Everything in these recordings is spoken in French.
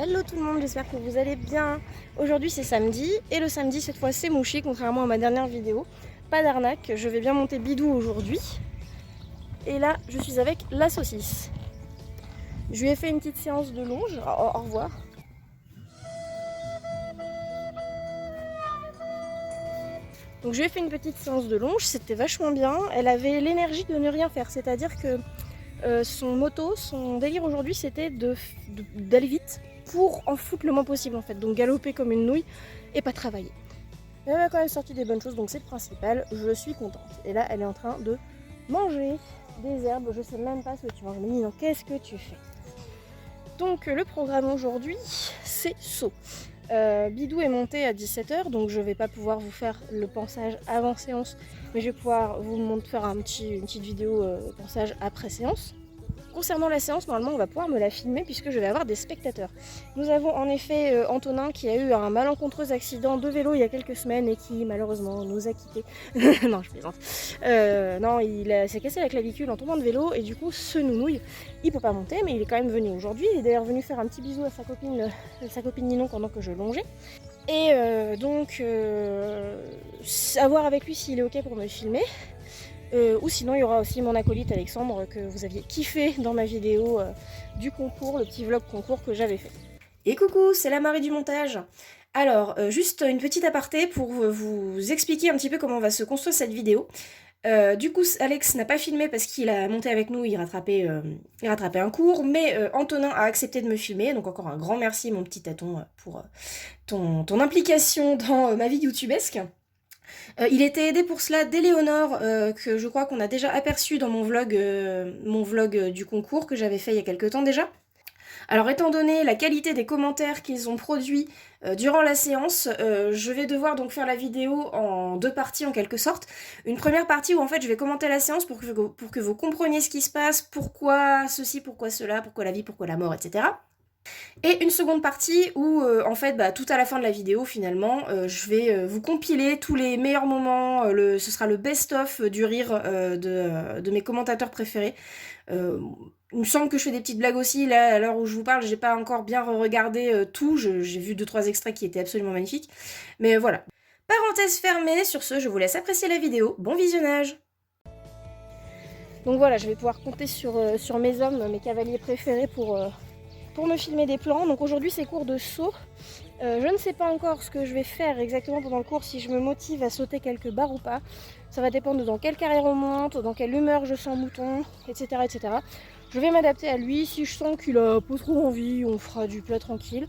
Hello tout le monde, j'espère que vous allez bien. Aujourd'hui c'est samedi et le samedi cette fois c'est mouchi contrairement à ma dernière vidéo. Pas d'arnaque, je vais bien monter Bidou aujourd'hui. Et là je suis avec la saucisse. Je lui ai fait une petite séance de longe, au revoir. Donc je lui ai fait une petite séance de longe, c'était vachement bien. Elle avait l'énergie de ne rien faire, c'est-à-dire que son délire aujourd'hui c'était d'aller vite pour en foutre le moins possible en fait, donc galoper comme une nouille et pas travailler. Mais elle a quand même sorti des bonnes choses, donc c'est le principal, je suis contente. Et là elle est en train de manger des herbes, je sais même pas ce que tu manges, mais dis donc qu'est-ce que tu fais? Donc le programme aujourd'hui c'est saut. Bidou est monté à 17 h, donc je vais pas pouvoir vous faire le pansage avant séance, mais je vais pouvoir vous faire une petite vidéo pansage après séance. Concernant la séance, normalement on va pouvoir me la filmer puisque je vais avoir des spectateurs. Nous avons en effet Antonin qui a eu un malencontreux accident de vélo il y a quelques semaines et qui malheureusement nous a quittés. Non, je plaisante. Non, il s'est cassé la clavicule en tombant de vélo et du coup ce nounouille, il peut pas monter mais il est quand même venu aujourd'hui. Il est d'ailleurs venu faire un petit bisou à sa copine Ninon pendant que je longeais. Et donc à voir avec lui s'il est ok pour me filmer. Ou sinon il y aura aussi mon acolyte Alexandre que vous aviez kiffé dans ma vidéo du concours, le petit vlog concours que j'avais fait. Et coucou, c'est la Marie du montage. Alors, juste une petite aparté pour vous expliquer un petit peu comment va se construire cette vidéo. Du coup, Alex n'a pas filmé parce qu'il a monté avec nous, il rattrapait un cours, mais Antonin a accepté de me filmer, donc encore un grand merci mon petit taton pour ton implication dans ma vie youtubesque. Il était aidé pour cela d'Éléonore, que je crois qu'on a déjà aperçu dans mon vlog du concours que j'avais fait il y a quelques temps déjà. Alors étant donné la qualité des commentaires qu'ils ont produits durant la séance, je vais devoir donc faire la vidéo en deux parties en quelque sorte. Une première partie où en fait je vais commenter la séance pour que vous compreniez ce qui se passe, pourquoi ceci, pourquoi cela, pourquoi la vie, pourquoi la mort, etc. Et une seconde partie où en fait tout à la fin de la vidéo finalement je vais vous compiler tous les meilleurs moments, ce sera le best-of du rire de mes commentateurs préférés. Il me semble que je fais des petites blagues aussi, là à l'heure où je vous parle j'ai pas encore bien regardé tout, j'ai vu 2-3 extraits qui étaient absolument magnifiques, mais voilà. Parenthèse fermée, sur ce je vous laisse apprécier la vidéo, bon visionnage. Donc voilà, je vais pouvoir compter sur mes hommes, mes cavaliers préférés pour me filmer des plans. Donc aujourd'hui c'est cours de saut. Je ne sais pas encore ce que je vais faire exactement pendant le cours, si je me motive à sauter quelques barres ou pas. Ça va dépendre de dans quelle carrière on monte, dans quelle humeur je sens mouton, etc. etc. Je vais m'adapter à lui, si je sens qu'il a pas trop envie, on fera du plat tranquille.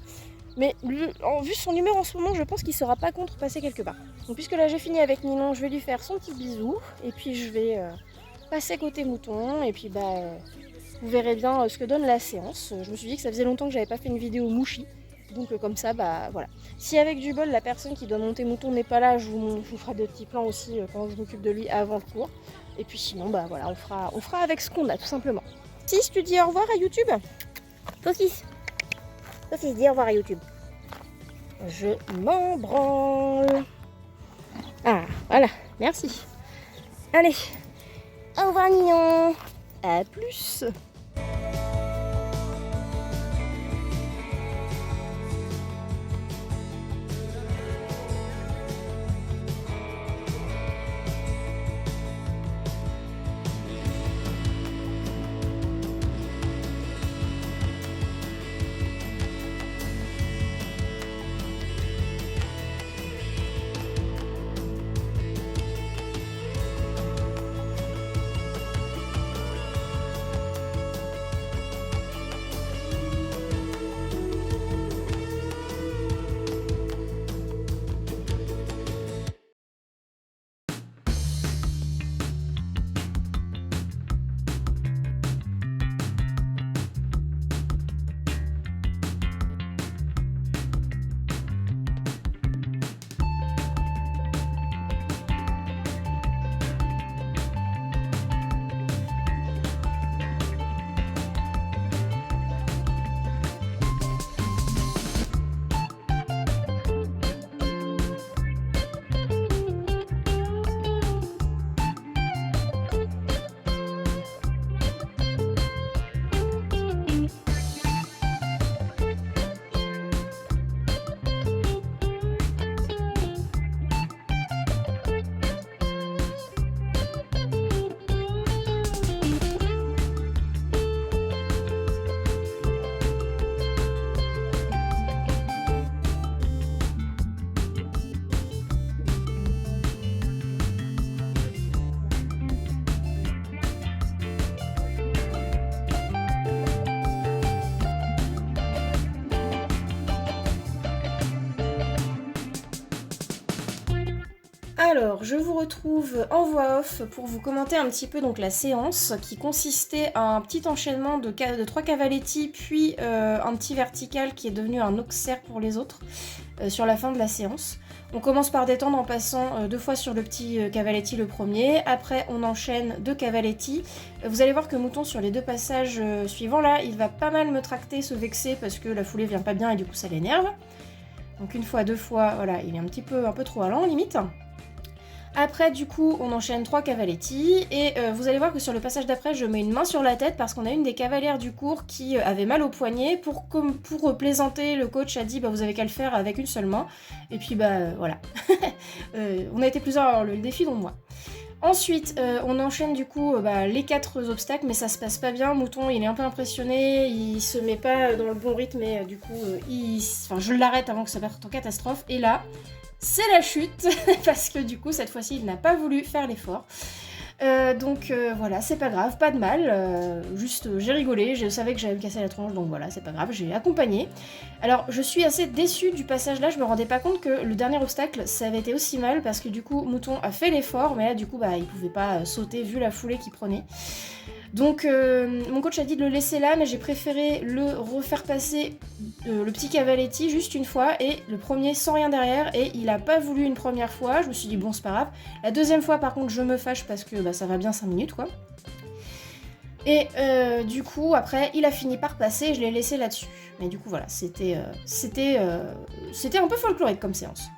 Mais vu son humeur en ce moment, je pense qu'il sera pas contre passer quelques barres. Donc puisque là j'ai fini avec Ninon, je vais lui faire son petit bisou, et puis je vais passer côté mouton, et puis vous verrez bien ce que donne la séance. Je me suis dit que ça faisait longtemps que j'avais pas fait une vidéo mouchi. Donc comme ça, voilà. Si avec du bol, la personne qui doit monter mouton n'est pas là, je vous ferai des petits plans aussi quand je m'occupe de lui avant le cours. Et puis sinon, voilà, on fera avec ce qu'on a tout simplement. Si tu dis au revoir à YouTube. Saucisse, dis au revoir à YouTube. Je m'en branle. Ah, voilà, merci. Allez, au revoir Ninon. À plus. Alors, je vous retrouve en voix off pour vous commenter un petit peu donc la séance qui consistait à un petit enchaînement de 3 cavaletti, puis un petit vertical qui est devenu un auxerre pour les autres sur la fin de la séance. On commence par détendre en passant 2 fois sur le petit cavaletti le premier, après on enchaîne 2 cavaletti. Vous allez voir que Mouton sur les 2 passages suivants là, il va pas mal me tracter, se vexer parce que la foulée vient pas bien et du coup ça l'énerve. Donc 1 fois, 2 fois, voilà, il est un peu trop allant limite. Après, du coup, on enchaîne 3 cavaletti, et vous allez voir que sur le passage d'après, je mets une main sur la tête parce qu'on a une des cavalières du cours qui avait mal au poignet. Pour plaisanter, le coach a dit, bah, vous avez qu'à le faire avec une seule main. Et puis, bah, voilà. On a été plusieurs à avoir le défi, dont moi. Ensuite, on enchaîne du coup les 4 obstacles, mais ça se passe pas bien. Mouton, il est un peu impressionné, il se met pas dans le bon rythme, et du coup, je l'arrête avant que ça parte en catastrophe. Et là, c'est la chute, parce que du coup, cette fois-ci, il n'a pas voulu faire l'effort. Donc voilà, c'est pas grave, pas de mal, juste j'ai rigolé, je savais que j'allais me casser la tronche, donc voilà, c'est pas grave, j'ai accompagné. Alors je suis assez déçue du passage là, je me rendais pas compte que le dernier obstacle, ça avait été aussi mal, parce que du coup, Mouton a fait l'effort, mais là du coup, il pouvait pas sauter vu la foulée qu'il prenait. Donc mon coach a dit de le laisser là, mais j'ai préféré le refaire passer le petit cavaletti juste une fois, et le premier sans rien derrière, et il a pas voulu une première fois, je me suis dit bon c'est pas grave. La deuxième fois par contre je me fâche parce que ça va bien 5 minutes quoi. Et du coup après il a fini par passer, je l'ai laissé là-dessus. Mais du coup voilà, c'était un peu folklorique comme séance.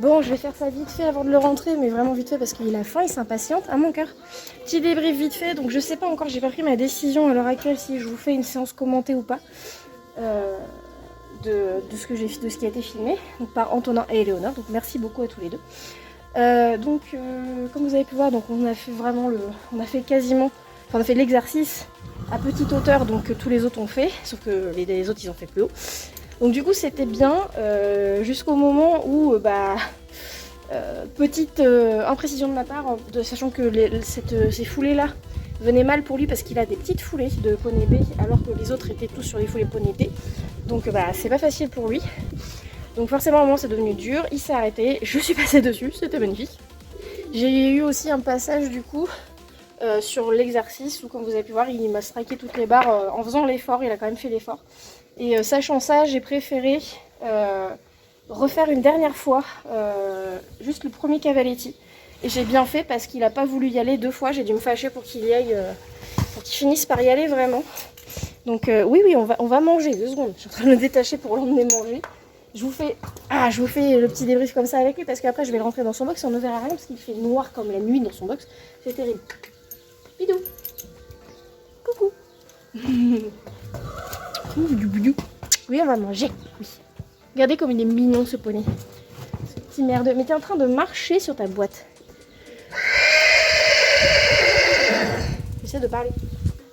Bon, je vais faire ça vite fait avant de le rentrer, mais vraiment vite fait parce qu'il a faim, il s'impatiente à mon cœur. Petit débrief vite fait, donc je sais pas encore, j'ai pas pris ma décision à l'heure actuelle si je vous fais une séance commentée ou pas de ce qui a été filmé, donc par Antonin et Éléonore, donc merci beaucoup à tous les deux. Comme vous avez pu voir, donc on a fait vraiment on a fait quasiment, enfin on a fait l'exercice à petite hauteur, donc tous les autres ont fait, sauf que les autres ils ont fait plus haut. Donc du coup c'était bien jusqu'au moment où petite imprécision de ma part, sachant que ces foulées là venaient mal pour lui parce qu'il a des petites foulées de poney B alors que les autres étaient tous sur les foulées poney B. Donc c'est pas facile pour lui. Donc forcément à un moment c'est devenu dur, il s'est arrêté, je suis passée dessus, c'était magnifique. J'ai eu aussi un passage du coup sur l'exercice où comme vous avez pu voir il m'a striké toutes les barres en faisant l'effort, il a quand même fait l'effort. Et sachant ça j'ai préféré refaire une dernière fois juste le premier cavaletti. Et j'ai bien fait parce qu'il n'a pas voulu y aller 2 fois, j'ai dû me fâcher pour qu'il y aille, pour qu'il finisse par y aller vraiment. Donc oui on va manger, 2 secondes, je suis en train de me détacher pour l'emmener manger. Je vous fais le petit débrief comme ça avec lui parce qu'après je vais rentrer dans son box et on ne verra rien parce qu'il fait noir comme la nuit dans son box. C'est terrible. Bidou. Coucou. Oui, on va manger. Oui. Regardez comme il est mignon ce poney. Ce petit merde. Mais t'es en train de marcher sur ta boîte. J'essaie de parler.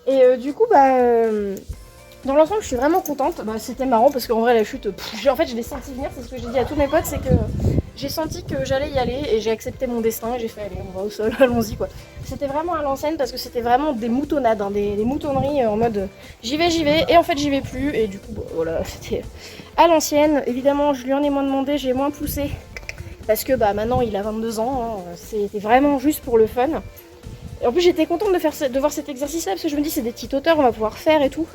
Et du coup, dans l'ensemble, je suis vraiment contente. C'était marrant parce qu'en vrai, la chute, en fait, je l'ai senti venir. C'est ce que j'ai dit à tous mes potes, c'est que j'ai senti que j'allais y aller et j'ai accepté mon destin et j'ai fait allez, on va au sol, allons-y quoi. C'était vraiment à l'ancienne parce que c'était vraiment des moutonnades, hein, des moutonneries en mode j'y vais et en fait j'y vais plus et du coup voilà, c'était à l'ancienne. Évidemment, je lui en ai moins demandé, j'ai moins poussé parce que maintenant il a 22 ans, hein, c'était vraiment juste pour le fun. Et en plus j'étais contente de voir cet exercice là parce que je me dis c'est des petites hauteurs, on va pouvoir faire et tout.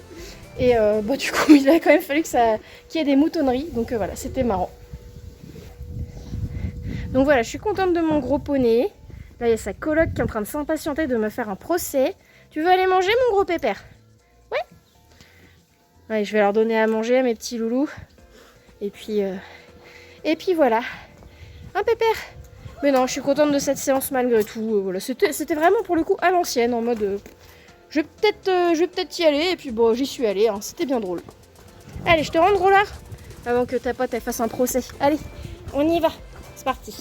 Et du coup il a quand même fallu qu'il y ait des moutonneries, donc voilà, c'était marrant. Donc voilà, je suis contente de mon gros poney. Là, il y a sa coloc qui est en train de s'impatienter de me faire un procès. Tu veux aller manger, mon gros pépère? Ouais. Ouais, je vais leur donner à manger à mes petits loulous. Et puis voilà. Un pépère. Mais non, je suis contente de cette séance malgré tout. Voilà, c'était vraiment pour le coup à l'ancienne, en mode... je vais peut-être y aller. Et puis bon, j'y suis allée, hein, c'était bien drôle. Allez, je te rends le gros lard avant que ta pote elle fasse un procès. Allez, on y va. C'est parti.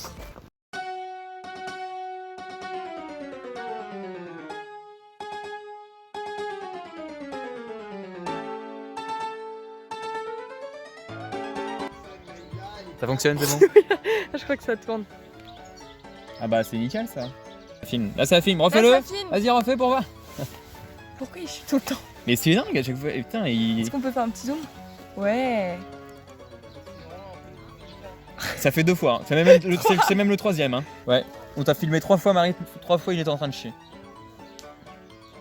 Ça fonctionne, c'est bon? Je crois que ça tourne. Ah bah c'est nickel ça. Ça filme. Là ça filme, refais-le. Vas-y refais pour voir. Pourquoi il chie tout le temps? Mais c'est dingue à chaque fois. Et putain, Est-ce qu'on peut faire un petit zoom? Ouais. Ça fait 2 fois. Hein. C'est même le 3e. Hein. Ouais. On t'a filmé 3 fois, Marie. 3 fois il était en train de chier.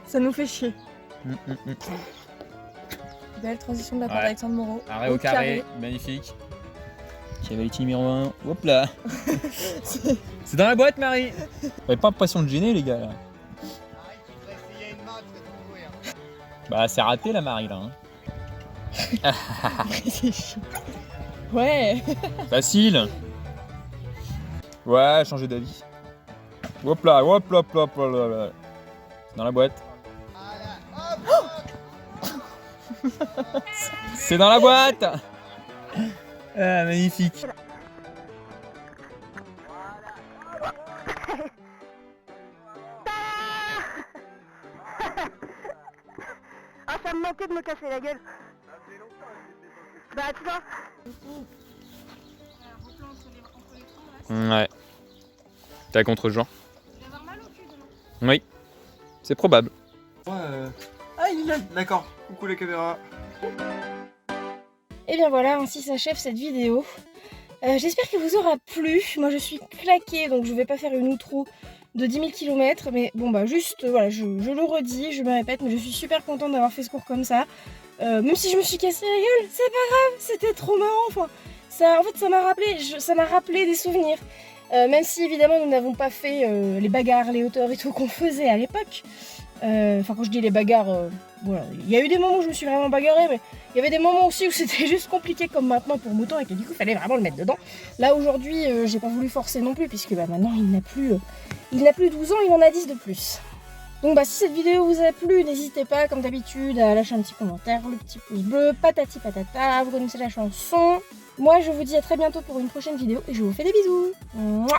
Ça nous fait chier. Belle transition de la part d'Alexandre Moreau. Arrêt au carré. Magnifique. Cavaletti numéro 1. Hop là. C'est dans la boîte, Marie. Vous avez pas l'impression de gêner, les gars là. Bah c'est raté la Marie là. Hein. C'est chiant. Ouais. Facile. Ouais, changer d'avis. Hop là, hop là, hop là, hop là. Dans la boîte. C'est dans la boîte. Ah, magnifique. Ah, ça me manquait de me casser la gueule. Bah, tu vois. Ouais. T'es à contre-genre. Je vais avoir mal au cul demain. Oui. C'est probable. Ah, il a... D'accord, coucou la caméra. Et bien voilà, ainsi s'achève cette vidéo. J'espère qu'elle vous aura plu. Moi je suis claquée, donc je vais pas faire une outro de 10 000 km. Mais bon juste, voilà, je le redis, je me répète, mais je suis super contente d'avoir fait ce cours comme ça. Même si je me suis cassé la gueule, c'est pas grave, c'était trop marrant. Enfin, en fait ça m'a rappelé des souvenirs. Même si évidemment nous n'avons pas fait les bagarres, les hauteurs et tout qu'on faisait à l'époque. Enfin quand je dis les bagarres, voilà, il y a eu des moments où je me suis vraiment bagarrée, mais il y avait des moments aussi où c'était juste compliqué comme maintenant pour Mouton et que du coup il fallait vraiment le mettre dedans. Là aujourd'hui j'ai pas voulu forcer non plus puisque maintenant il n'a plus 12 ans, il en a 10 de plus. Donc si cette vidéo vous a plu, n'hésitez pas comme d'habitude à lâcher un petit commentaire, le petit pouce bleu, patati patata, vous connaissez la chanson. Moi je vous dis à très bientôt pour une prochaine vidéo et je vous fais des bisous. Mouah.